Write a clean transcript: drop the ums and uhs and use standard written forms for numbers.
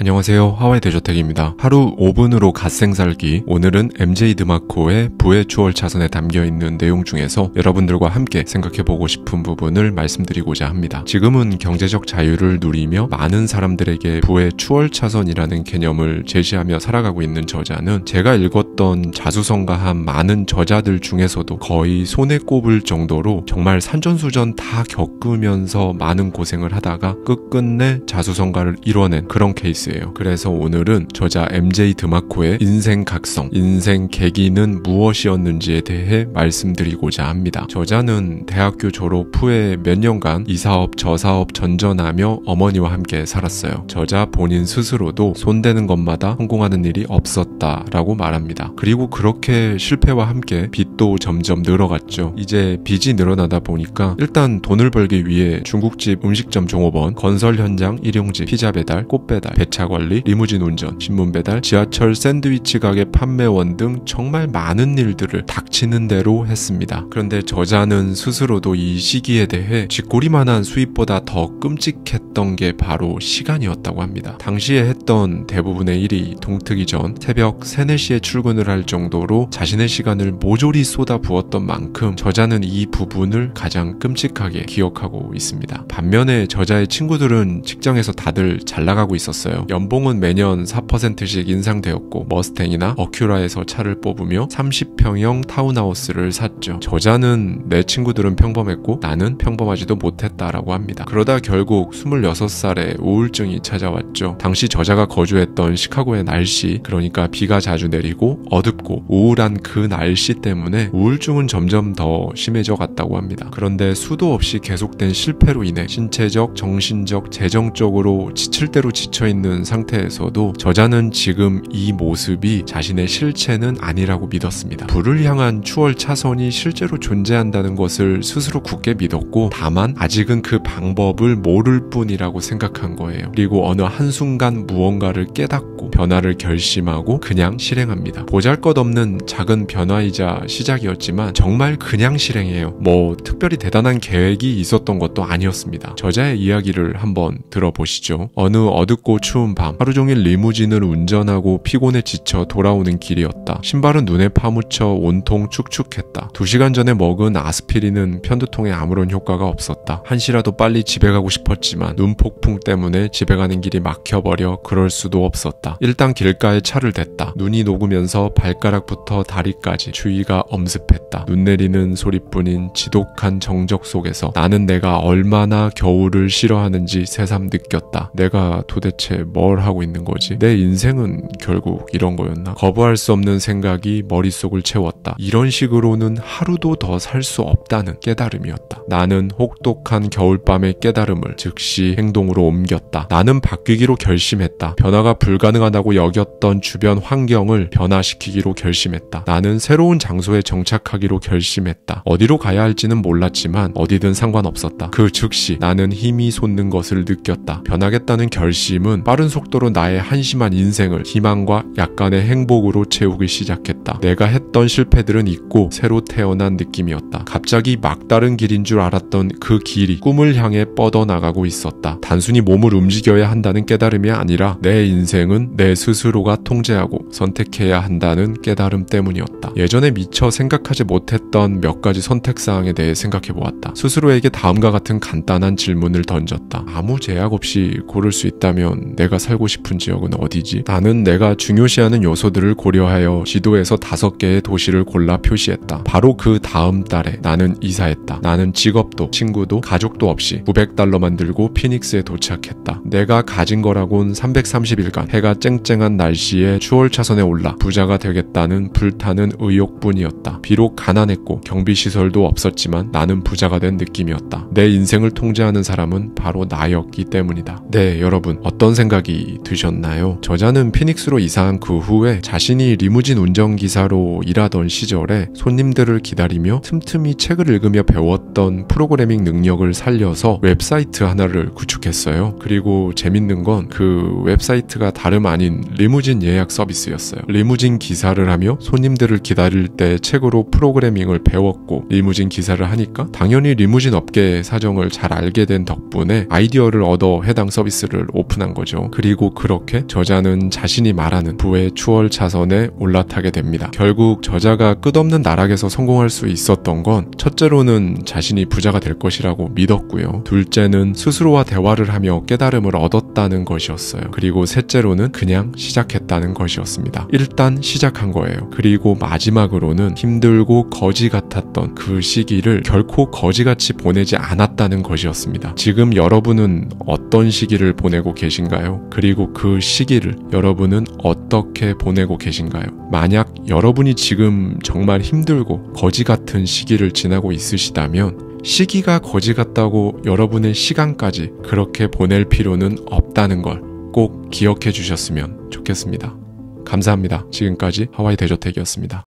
안녕하세요, 하와이 대저택입니다. 하루 5분으로 갓생살기. 오늘은 MJ 드마코의 부의 추월 차선에 담겨있는 내용 중에서 여러분들과 함께 생각해보고 싶은 부분을 말씀드리고자 합니다. 지금은 경제적 자유를 누리며 많은 사람들에게 부의 추월 차선이라는 개념을 제시하며 살아가고 있는 저자는 제가 읽었던 자수성가한 많은 저자들 중에서도 거의 손에 꼽을 정도로 정말 산전수전 다 겪으면서 많은 고생을 하다가 끝끝내 자수성가를 이뤄낸 그런 케이스예요. 그래서 오늘은 저자 MJ 드마코의 인생 각성, 인생 계기는 무엇이었는지에 대해 말씀드리고자 합니다. 저자는 대학교 졸업 후에 몇 년간 이 사업 저 사업 전전하며 어머니와 함께 살았어요. 저자 본인 스스로도 손대는 것마다 성공하는 일이 없었다라고 말합니다. 그리고 그렇게 실패와 함께 빚도 점점 늘어갔죠. 이제 빚이 늘어나다 보니까 일단 돈을 벌기 위해 중국집 음식점 종업원, 건설 현장 일용직, 피자 배달, 꽃 배달, 배차 관리, 리무진 운전, 신문 배달, 지하철 샌드위치 가게 판매원 등 정말 많은 일들을 닥치는 대로 했습니다. 그런데 저자는 스스로도 이 시기에 대해 쥐꼬리만한 수입보다 더 끔찍했던 게 바로 시간이었다고 합니다. 당시에 했던 대부분의 일이 동트기 전 새벽 3, 4시에 출근을 할 정도로 자신의 시간을 모조리 쏟아부었던 만큼 저자는 이 부분을 가장 끔찍하게 기억하고 있습니다. 반면에 저자의 친구들은 직장에서 다들 잘 나가고 있었어요. 연봉은 매년 4%씩 인상되었고 머스탱이나 어큐라에서 차를 뽑으며 30평형 타운하우스를 샀죠. 저자는 내 친구들은 평범했고 나는 평범하지도 못했다라고 합니다. 그러다 결국 26살에 우울증이 찾아왔죠. 당시 저자가 거주했던 시카고의 날씨, 그러니까 비가 자주 내리고 어둡고 우울한 그 날씨 때문에 우울증은 점점 더 심해져 갔다고 합니다. 그런데 수도 없이 계속된 실패로 인해 신체적, 정신적, 재정적으로 지칠 대로 지쳐있는 상태에서도 저자는 지금 이 모습이 자신의 실체는 아니라고 믿었습니다. 부를 향한 추월 차선이 실제로 존재한다는 것을 스스로 굳게 믿었고 다만 아직은 그 방법을 모를 뿐이라고 생각한 거예요. 그리고 어느 한순간 무언가를 깨닫고 변화를 결심하고 그냥 실행합니다. 보잘것없는 작은 변화이자 시작이었지만 정말 그냥 실행해요. 뭐 특별히 대단한 계획이 있었던 것도 아니었습니다. 저자의 이야기를 한번 들어보시죠. 어느 어둡고 추운 밤, 하루 종일 리무진을 운전하고 피곤에 지쳐 돌아오는 길이었다. 신발은 눈에 파묻혀 온통 축축했다. 2시간 전에 먹은 아스피린은 편두통에 아무런 효과가 없었다. 한시라도 빨리 집에 가고 싶었지만 눈폭풍 때문에 집에 가는 길이 막혀버려 그럴 수도 없었다. 일단 길가에 차를 댔다. 눈이 녹으면서 발가락부터 다리까지 추위가 엄습했다. 눈 내리는 소리뿐인 지독한 정적 속에서 나는 내가 얼마나 겨울을 싫어하는지 새삼 느꼈다. 내가 도대체 뭘 하고 있는 거지? 내 인생은 결국 이런 거였나? 거부할 수 없는 생각이 머릿속을 채웠다. 이런 식으로는 하루도 더 살 수 없다는 깨달음이었다. 나는 혹독한 겨울밤의 깨달음을 즉시 행동으로 옮겼다. 나는 바뀌기로 결심했다. 변화가 불가능하다고 여겼던 주변 환경을 변화시키기로 결심했다. 나는 새로운 장소에 정착하기로 결심했다. 어디로 가야 할지는 몰랐지만 어디든 상관없었다. 그 즉시 나는 힘이 솟는 것을 느꼈다. 변하겠다는 결심은 빠른 속도로 나의 한심한 인생을 희망과 약간의 행복으로 채우기 시작했다. 내가 했던 실패들은 잊고 새로 태어난 느낌이었다. 갑자기 막다른 길인 줄 알았던 그 길이 꿈을 향해 뻗어나가고 있었다. 단순히 몸을 움직여야 한다는 깨달음이 아니라 내 인생은 내 스스로가 통제하고 선택해야 한다는 깨달음 때문이었다. 예전에 미처 생각하지 못했던 몇 가지 선택사항에 대해 생각해보았다. 스스로에게 다음과 같은 간단한 질문을 던졌다. 아무 제약 없이 고를 수 있다면 내가 살고 싶은 지역은 어디지? 나는 내가 중요시하는 요소들을 고려하여 지도에서 5개의 도시를 골라 표시했다. 바로 그 다음 달에 나는 이사했다. 나는 직업도 친구도 가족도 없이 $900만 들고 피닉스에 도착했다. 내가 가진 거라곤 330일간 해가 쨍쨍한 날씨에 추월 차선에 올라 부자가 되겠다는 불타는 의욕뿐이었다. 비록 가난했고 경비시설도 없었지만 나는 부자가 된 느낌이었다. 내 인생을 통제하는 사람은 바로 나였기 때문이다. 네, 여러분 어떤 생각이 드셨나요? 저자는 피닉스로 이사한 그 후에 자신이 리무진 운전기사로 일하던 시절에 손님들을 기다리며 틈틈이 책을 읽으며 배웠던 프로그래밍 능력을 살려서 웹사이트 하나를 구축했어요. 그리고 재밌는 건 그 웹사이트가 다름 아닌 리무진 예약 서비스였어요. 리무진 기사를 하며 손님들을 기다릴 때 책으로 프로그래밍을 배웠고, 리무진 기사를 하니까 당연히 리무진 업계의 사정을 잘 알게 된 덕분에 아이디어를 얻어 해당 서비스를 오픈한 거죠. 그리고 그렇게 저자는 자신이 말하는 부의 추월 차선에 올라타게 됩니다. 결국 저자가 끝없는 나락에서 성공할 수 있었던 건 첫째로는 자신이 부자가 될 것이라고 믿었고요. 둘째는 스스로와 대화를 하며 깨달음을 얻었다는 것이었어요. 그리고 셋째로는 그냥 시작했다는 것이었습니다. 일단 시작한 거예요. 그리고 마지막으로는 힘들고 거지 같았던 그 시기를 결코 거지같이 보내지 않았다는 것이었습니다. 지금 여러분은 어떤 시기를 보내고 계신가요? 그리고 그 시기를 여러분은 어떻게 보내고 계신가요? 만약 여러분이 지금 정말 힘들고 거지 같은 시기를 지나고 있으시다면 시기가 거지 같다고 여러분의 시간까지 그렇게 보낼 필요는 없다는 걸 꼭 기억해 주셨으면 좋겠습니다. 감사합니다. 지금까지 하와이 대저택이었습니다.